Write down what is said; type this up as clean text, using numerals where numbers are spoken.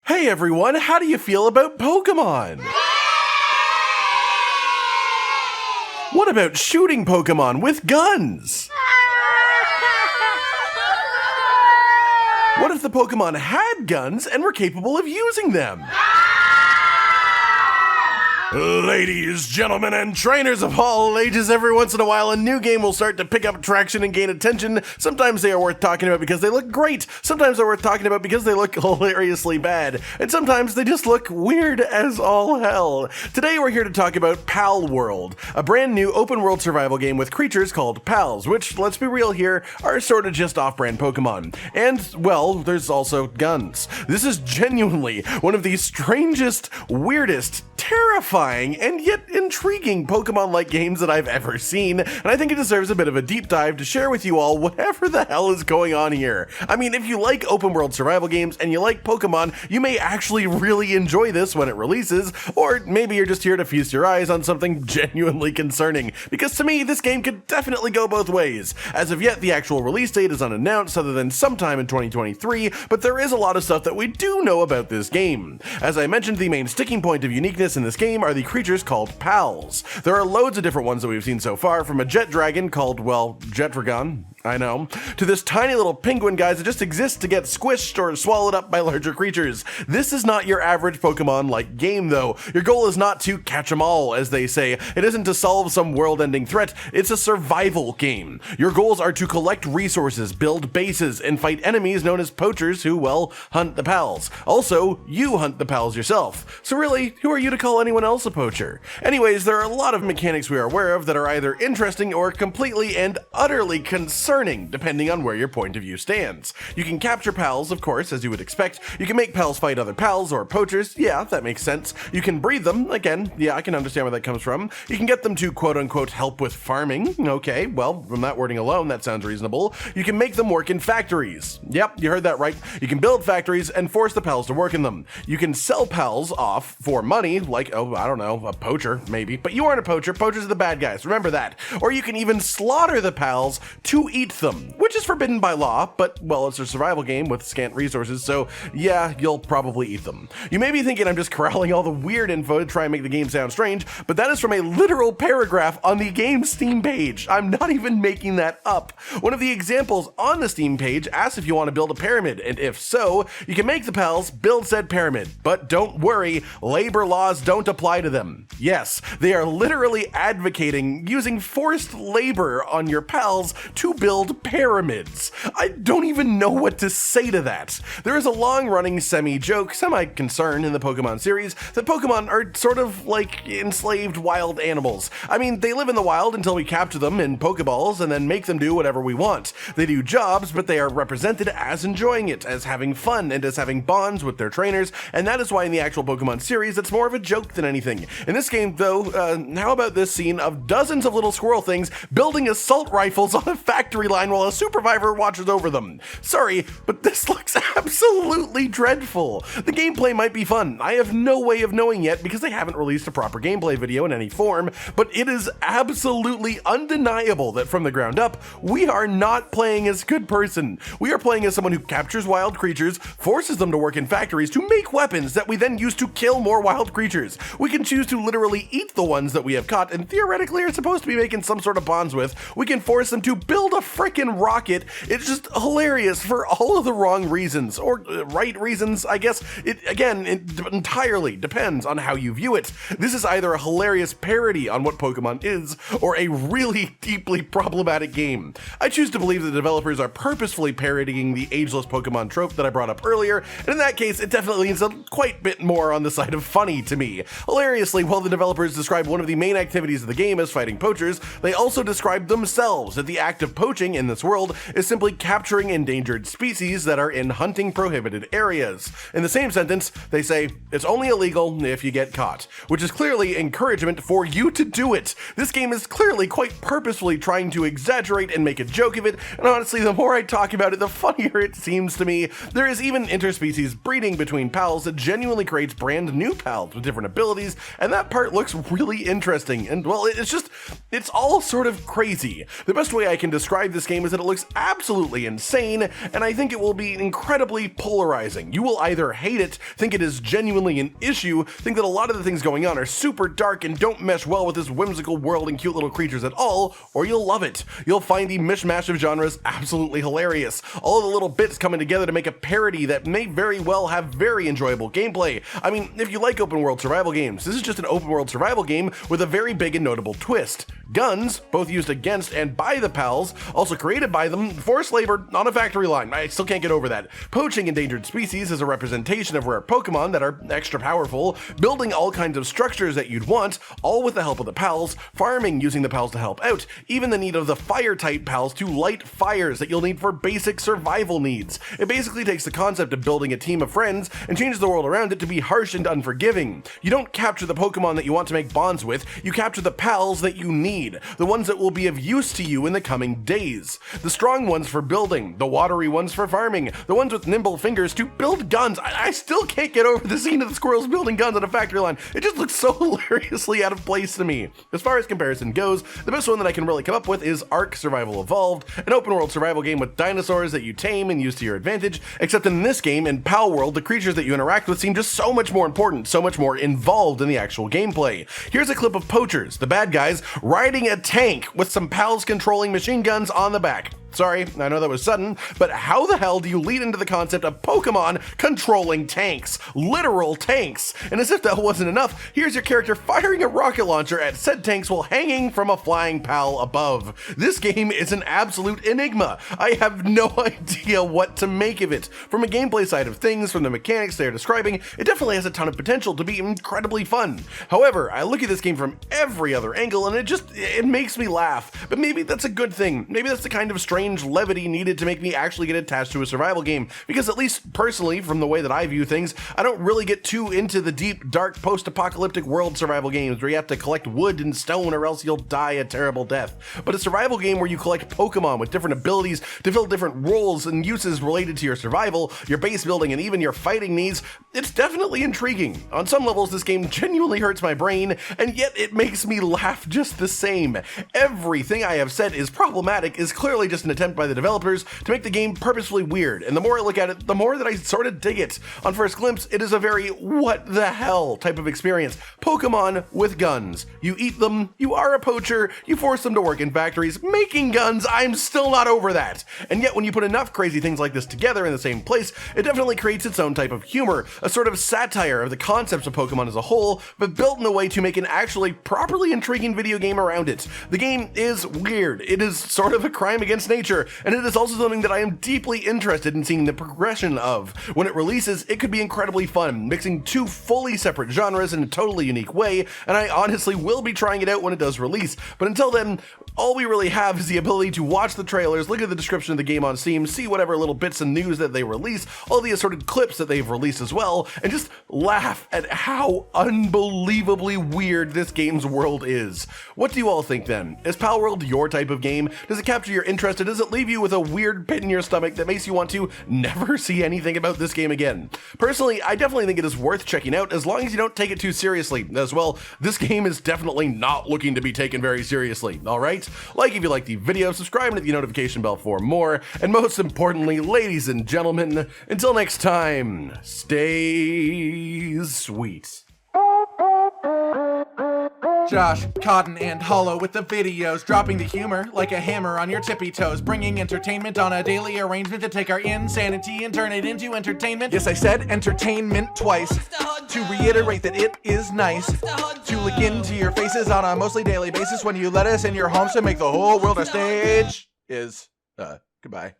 Hey everyone, how do you feel about Pokemon? What about shooting Pokemon with guns? What if the Pokemon had guns and were capable of using them? Ladies, gentlemen, and trainers of all ages, every once in a while a new game will start to pick up traction and gain attention. Sometimes they are worth talking about because they look great, sometimes they're worth talking about because they look hilariously bad, and sometimes they just look weird as all hell. Today we're here to talk about Palworld, a brand new open world survival game with creatures called pals, which, let's be real here, are sort of just off-brand Pokemon. And, well, there's also guns. This is genuinely one of the strangest, weirdest, terrifying, and yet intriguing Pokemon-like games that I've ever seen, and I think it deserves a bit of a deep dive to share with you all whatever the hell is going on here. I mean, if you like open-world survival games and you like Pokemon, you may actually really enjoy this when it releases, or maybe you're just here to feast your eyes on something genuinely concerning, because to me, this game could definitely go both ways. As of yet, the actual release date is unannounced other than sometime in 2023, but there is a lot of stuff that we do know about this game. As I mentioned, the main sticking point of uniqueness in this game are the creatures called pals. There are loads of different ones that we've seen so far, from a jet dragon called, well, Jetragon, I know, to this tiny little penguin guys that just exist to get squished or swallowed up by larger creatures. This is not your average Pokemon-like game though. Your goal is not to catch 'em all, as they say. It isn't to solve some world-ending threat, it's a survival game. Your goals are to collect resources, build bases, and fight enemies known as poachers who, well, hunt the pals. Also, you hunt the pals yourself. So really, who are you to call anyone else a poacher? Anyways, there are a lot of mechanics we are aware of that are either interesting or completely and utterly concerning, depending on where your point of view stands. You can capture pals, of course, as you would expect. You can make pals fight other pals or poachers. Yeah, that makes sense. You can breed them. Again, yeah, I can understand where that comes from. You can get them to quote-unquote help with farming. Okay, well, from that wording alone, that sounds reasonable. You can make them work in factories. Yep, you heard that right. You can build factories and force the pals to work in them. You can sell pals off for money, like, oh, I don't know, a poacher, maybe. But you aren't a poacher. Poachers are the bad guys. Remember that. Or you can even slaughter the pals to eat them, which is forbidden by law, but, well, it's a survival game with scant resources, so yeah, you'll probably eat them. You may be thinking I'm just corralling all the weird info to try and make the game sound strange, but that is from a literal paragraph on the game's Steam page. I'm not even making that up. One of the examples on the Steam page asks if you want to build a pyramid, and if so, you can make the pals build said pyramid. But don't worry, labor laws don't apply to them. Yes, they are literally advocating using forced labor on your pals to build pyramids. I don't even know what to say to that. There is a long-running semi-joke, semi-concern in the Pokemon series that Pokemon are sort of like enslaved wild animals. I mean, they live in the wild until we capture them in Pokeballs and then make them do whatever we want. They do jobs, but they are represented as enjoying it, as having fun, and as having bonds with their trainers, and that is why in the actual Pokemon series it's more of a joke than anything. In this game, though, how about this scene of dozens of little squirrel things building assault rifles on a factory line while a supervisor watches over them? Sorry, but this looks absolutely dreadful. The gameplay might be fun. I have no way of knowing yet because they haven't released a proper gameplay video in any form, but it is absolutely undeniable that from the ground up, we are not playing as a good person. We are playing as someone who captures wild creatures, forces them to work in factories to make weapons that we then use to kill more wild creatures. We can choose to literally eat the ones that we have caught and theoretically are supposed to be making some sort of bonds with. We can force them to build a frickin' rocket. It's just hilarious for all of the wrong reasons, or right reasons, I guess. It entirely depends on how you view it. This is either a hilarious parody on what Pokemon is, or a really deeply problematic game. I choose to believe the developers are purposefully parodying the ageless Pokemon trope that I brought up earlier, and in that case, it definitely leans a quite bit more on the side of funny to me. Hilariously, while the developers describe one of the main activities of the game as fighting poachers, they also describe themselves that the act of poaching in this world is simply capturing endangered species that are in hunting prohibited areas. In the same sentence, they say, it's only illegal if you get caught, which is clearly encouragement for you to do it. This game is clearly quite purposefully trying to exaggerate and make a joke of it, and honestly, the more I talk about it, the funnier it seems to me. There is even interspecies breeding between pals that genuinely creates brand new pals with different abilities, and that part looks really interesting, and well, it's all sort of crazy. The best way I can describe describe this game is that it looks absolutely insane, and I think it will be incredibly polarizing. You will either hate it, think it is genuinely an issue, think that a lot of the things going on are super dark and don't mesh well with this whimsical world and cute little creatures at all, or you'll love it. You'll find the mishmash of genres absolutely hilarious. All of the little bits coming together to make a parody that may very well have very enjoyable gameplay. I mean, if you like open world survival games, this is just an open world survival game with a very big and notable twist. Guns, both used against and by the pals, also created by them, forced labor on a factory line. I still can't get over that. Poaching endangered species as a representation of rare Pokemon that are extra powerful, building all kinds of structures that you'd want, all with the help of the pals, farming using the pals to help out, even the need of the fire-type pals to light fires that you'll need for basic survival needs. It basically takes the concept of building a team of friends and changes the world around it to be harsh and unforgiving. You don't capture the Pokemon that you want to make bonds with, you capture the pals that you need. The ones that will be of use to you in the coming days. The strong ones for building, the watery ones for farming, the ones with nimble fingers to build guns. I still can't get over the scene of the squirrels building guns on a factory line. It just looks so hilariously out of place to me. As far as comparison goes, the best one that I can really come up with is Ark Survival Evolved, an open world survival game with dinosaurs that you tame and use to your advantage, except in this game, in Palworld, the creatures that you interact with seem just so much more important, so much more involved in the actual gameplay. Here's a clip of poachers, the bad guys, riding a tank with some pals controlling machine guns on the back. Sorry, I know that was sudden, but how the hell do you lead into the concept of Pokemon controlling tanks? Literal tanks! And as if that wasn't enough, here's your character firing a rocket launcher at said tanks while hanging from a flying pal above. This game is an absolute enigma. I have no idea what to make of it. From a gameplay side of things, from the mechanics they're describing, it definitely has a ton of potential to be incredibly fun. However, I look at this game from every other angle and it makes me laugh. But maybe that's a good thing. Maybe that's the kind of strange levity needed to make me actually get attached to a survival game, because at least personally, from the way that I view things, I don't really get too into the deep, dark, post-apocalyptic world survival games where you have to collect wood and stone or else you'll die a terrible death. But a survival game where you collect Pokemon with different abilities to fill different roles and uses related to your survival, your base building, and even your fighting needs, it's definitely intriguing. On some levels, this game genuinely hurts my brain, and yet it makes me laugh just the same. Everything I have said is problematic is clearly just an attempt by the developers to make the game purposefully weird, and the more I look at it, the more that I sort of dig it. On first glimpse, it is a very what the hell type of experience. Pokemon with guns. You eat them, you are a poacher, you force them to work in factories, making guns, I'm still not over that. And yet when you put enough crazy things like this together in the same place, it definitely creates its own type of humor, a sort of satire of the concepts of Pokemon as a whole, but built in a way to make an actually properly intriguing video game around it. The game is weird. It is sort of a crime against nature, and it is also something that I am deeply interested in seeing the progression of. When it releases, it could be incredibly fun, mixing two fully separate genres in a totally unique way, and I honestly will be trying it out when it does release. But until then, all we really have is the ability to watch the trailers, look at the description of the game on Steam, see whatever little bits and news that they release, all the assorted clips that they've released as well, and just laugh at how unbelievably weird this game's world is. What do you all think then? Is Palworld your type of game? Does it capture your interest, or does it leave you with a weird pit in your stomach that makes you want to never see anything about this game again? Personally, I definitely think it is worth checking out as long as you don't take it too seriously. As well, this game is definitely not looking to be taken very seriously, alright? Like if you like the video, subscribe and hit the notification bell for more, and most importantly, ladies and gentlemen, until next time, stay sweet. Josh, Cotton, and Hollow with the videos, dropping the humor like a hammer on your tippy toes, bringing entertainment on a daily arrangement to take our insanity and turn it into entertainment. Yes, I said entertainment twice, to reiterate that it is nice to look into your faces on a mostly daily basis when you let us in your homes to make the whole world a stage. Goodbye.